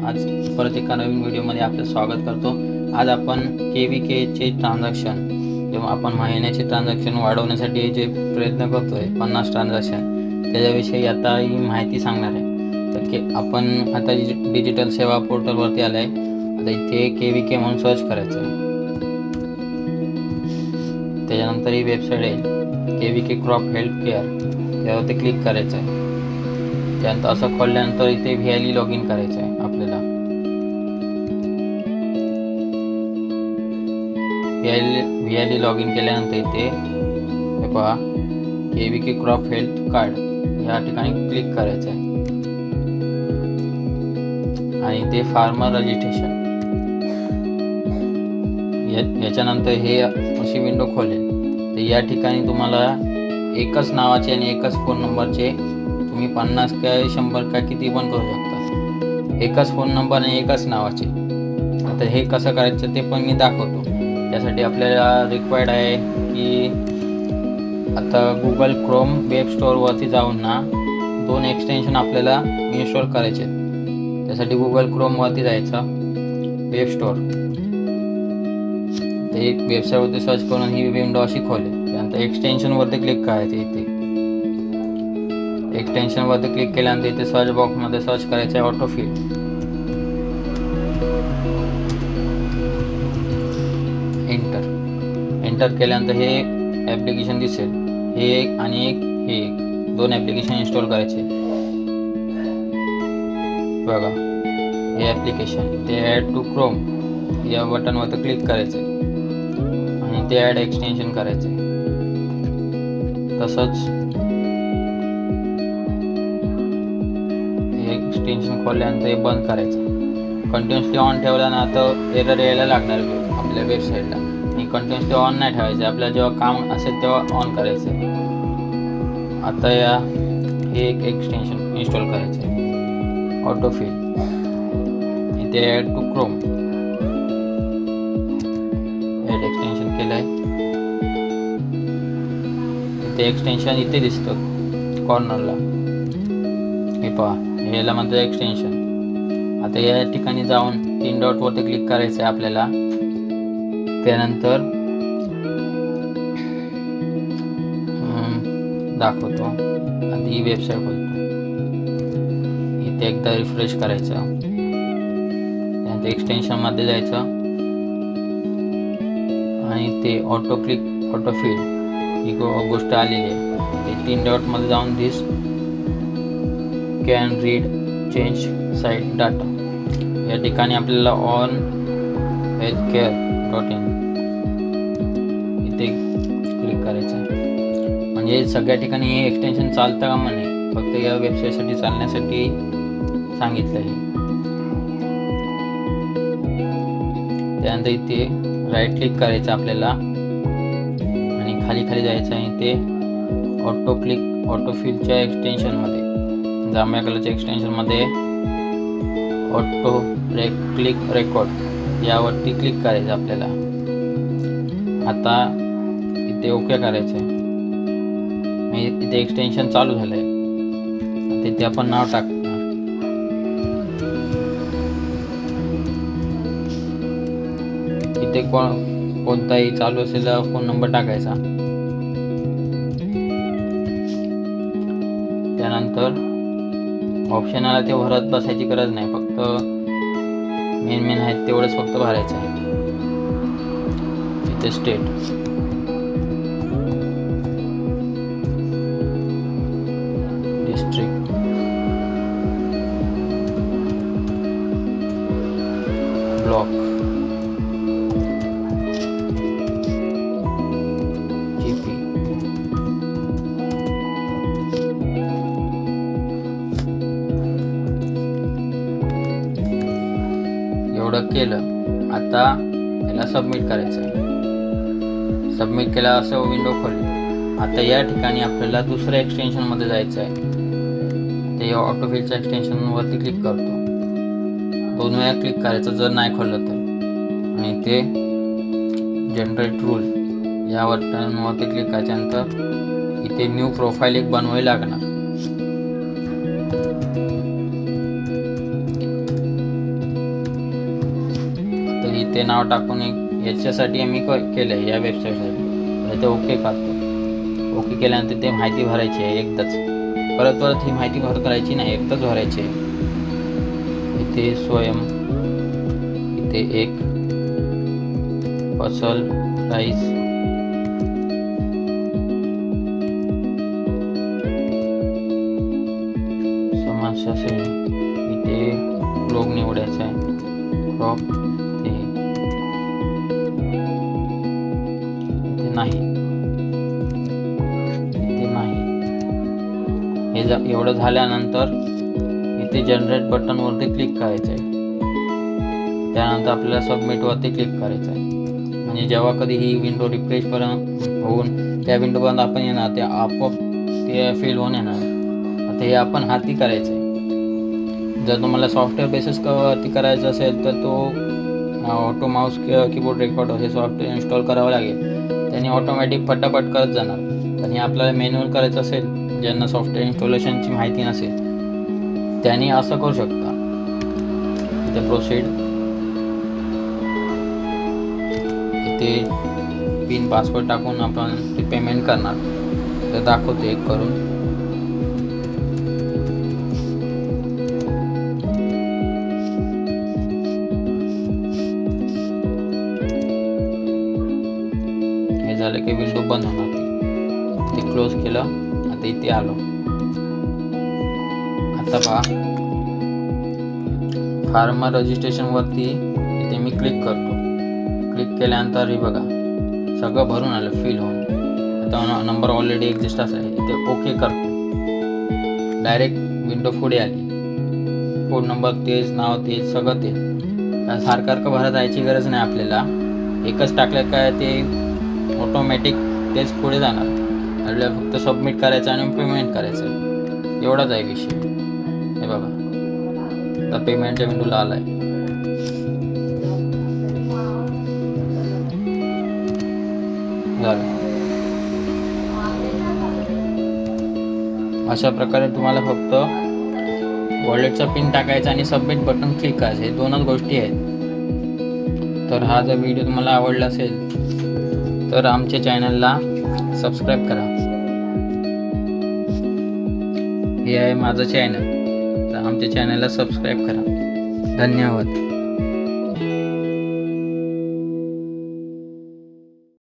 आज परत एका नवीन व्हिडिओमध्ये आपलं स्वागत करतो। आज आपण KVKचे ट्रान्झॅक्शन जेव्हा आपण महिन्याचे ट्रान्झॅक्शन वाढवण्यासाठी जे प्रयत्न करतोय 50 ट्रान्झॅक्शन त्याच्याविषयी आता ही माहिती सांगणार आहे। तर आपण आता डिजिटल सेवा पोर्टलवरती आलं आहे। आता इथे KVK म्हणून सर्च करायचं आहे। त्याच्यानंतर ही वेबसाईट आहे KVK क्रॉप हेल्थ केअर, त्यावरती क्लिक करायचं आहे। त्यानंतर असं खोलल्यानंतर इथे VLE लॉग इन करायचं आहे आपल्याला। VLE लॉग इन केल्यानंतर इथे हे पहा KVK क्रॉप हेल्थ कार्ड या ठिकाणी क्लिक करायचं आहे आणि इथे फार्मर रजिस्ट्रेशन याच्यानंतर हे अशी विंडो खोलेल। तर या ठिकाणी तुम्हाला एकच नावाचे आणि एकच फोन नंबरचे तुम्ही 50 काय 100 काय किती पण करू शकता, एकच फोन नंबर आणि एकच नावाचे। आता हे कसं करायचं ते पण मी दाखवतो। त्यासाठी आपल्याला रिक्वायर्ड आहे की आता गुगल क्रोम वेब स्टोअरवरती जाऊन ना 2 एक्सटेन्शन आपल्याला इन्स्टॉल करायचे। त्यासाठी गुगल क्रोमवरती जायचं, वेब स्टोअर, ते वेबसाईटवरती सर्च करून ही विंडो अशी खोलेल। त्यानंतर एक्सटेन्शनवरती क्लिक करायचं। इथे एक्सटेन्शनवरती क्लिक केल्यानंतर इथे सर्च बॉक्समध्ये सर्च करायचं आहे ऑटोफिल। एंटर केल्यानंतर हे ॲप्लिकेशन दिसेल। हे एक आणि हे एक 2 ॲप्लिकेशन इन्स्टॉल करायचे। बघा हे ॲप्लिकेशन, ते ॲड टू क्रोम या बटनवरती क्लिक करायचं आणि ते ॲड एक्सटेन्शन करायचं। तसंच एक्सटेन्शन खोलल्यानंतर हे बंद करायचं। कंटिन्युअसली ऑन ठेवला ना तर एरर यायला लागणार आपल्या वेबसाईटला, आणि कंटिन्युअसली ऑन नाही ठेवायचं। आपल्याला जेव्हा काम असेल तेव्हा ऑन करायचं। आता हे एक एक्सटेन्शन इन्स्टॉल करायचं आहे ऑटोफिल। इथे add to Chrome add extension केलं आहे। इथे एक्सटेन्शन इथे दिसतं कॉर्नरला, हे पहा याला म्हणतात एक्सटेन्शन। आता या ठिकाणी जाऊन 3 डॉटवरती क्लिक करायचं आहे आपल्याला। त्यानंतर दाखवतो, आधी वेबसाईट खोलतो, इथे एकदा रिफ्रेश करायचं। त्यानंतर एक्सटेन्शनमध्ये जायचं आणि ते ऑटोफिल ही गोष्ट आलेली आहे। ते 3 डॉटमध्ये जाऊन this can read change site data या ठिकाणी आपल्याला ऑन healthcare.in इथे क्लिक करायचं आहे। म्हणजे सगळ्या ठिकाणी हे एक्सटेन्शन चालतं का म्हणे, फक्त या वेबसाईटसाठी चालण्यासाठी सांगितलं आहे। त्यानंतर इथे राईट क्लिक करायचं आपल्याला आणि खाली जायचं आहे। इथे ऑटोफिलच्या एक्सटेन्शनमध्ये, जांभळ्या कलरच्या एक्सटेन्शनमध्ये ऑटो क्लिक रेकॉर्ड यावरती क्लिक करायचं आपल्याला। आता इथे ओके करायचं आहे। इथे एक्सटेन्शन चालू झालं आहे। तिथे आपण नाव टाकणार, इथे कोणताही चालू असलेला फोन नंबर टाकायचा। त्यानंतर ऑप्शन आला ते भरत बसायची गरज नाही, फक्त मेन आहेत तेवढंच फक्त भरायचं आहे। इथे स्टेट, डिस्ट्रिक्ट, ब्लॉक, GP, एवढं केलं। आता याला सबमिट करायचं आहे। सबमिट केला असं विंडो खोलली। आता या ठिकाणी आपल्याला दुसऱ्या एक्सटेन्शनमध्ये जायचं आहे। ते ऑटोफिलच्या एक्सटेन्शनवरती क्लिक करतो, 2 वेळा क्लिक करायचं जर नाही खोललं तर, आणि ते जनरेट रूल या बटनवरती क्लिक केल्यानंतर इथे न्यू प्रोफाईल एक बनवावी लागणार। इथे नाव टाकून याच्यासाठी आम्ही केलं आहे या वेबसाईटसाठी. इथे ओके करतो. ओके केल्यानंतर ते माहिती भरायची आहे एकदाच. परत ही माहिती करायची नाही, एकदाच भरायची आहे. इथे स्वयं, इथे एक फसल राईस, समस्या श्रेणी, इथे रोग निवडायचा आहे, क्रॉप, इथे नाही, इथे नाही. हे एवढं झाल्यानंतर इथे जनरेट बटनवरती क्लिक करायचं आहे. त्यानंतर आपल्याला सबमिटवरती क्लिक करायचं आहे. म्हणजे जेव्हा कधी ही विंडो रिफ्रेशपर्यंत होऊन त्या विंडोपर्यंत आपण येणार, ते आपोआप ते फिल होऊन येणार. आता हे आपण हाती करायचं आहे. जर तुम्हाला सॉफ्टवेअर बेसिस वरती करायचं असेल तर तो ऑटो माऊस कीबोर्ड रेकॉर्डर हे सॉफ्टवेअर इन्स्टॉल करावं लागेल. त्याने ऑटोमॅटिक फटाफट करत जाणार. पण हे आपल्याला मॅन्युअल करायचं असेल, ज्यांना सॉफ्टवेअर इन्स्टॉलेशनची माहिती नसेल, त्यांनी असं करू शकता. इथे प्रोसीड, इथे पिन पासवर्ड टाकून आपण ते पेमेंट करणार. तर दाखवते एक करून. हे झालं की विंडो बंद होणार. ते क्लोज केलं. आता इथे आलो. आता पहा, फार्मर रजिस्ट्रेशनवरती इथे मी क्लिक करतो. क्लिक केल्यानंतर हे बघा सगळं भरून आलं फिल होऊन. आता नंबर ऑलरेडी एक्झिस्ट असेल. इथे ओके करतो. डायरेक्ट विंडो पुढे आली. फोन नंबर तेच, नाव तेच, सगळं तेच. सारखं भरत जायची गरज नाही आपल्याला. एकच टाकलं काय ते ऑटोमॅटिक तेच पुढे जाणार. आपल्याला फक्त सबमिट करायचं आणि पेमेंट करायचं, एवढाच आहे विषय. हे बघा आता पेमेंटच्या विंडोला आला आहे. झालं. अशा प्रकारे तुम्हाला फक्त वॉलेटचा पिन टाकायचा आणि सबमिट बटन क्लिक करायचं. हे दोनच गोष्टी आहेत. तर हा जर व्हिडिओ तुम्हाला आवडला असेल तर आमच्या चॅनलला सबस्क्राईब करा. हे आहे माझं चॅनल, तर आमच्या चॅनलला सबस्क्राईब करा. धन्यवाद.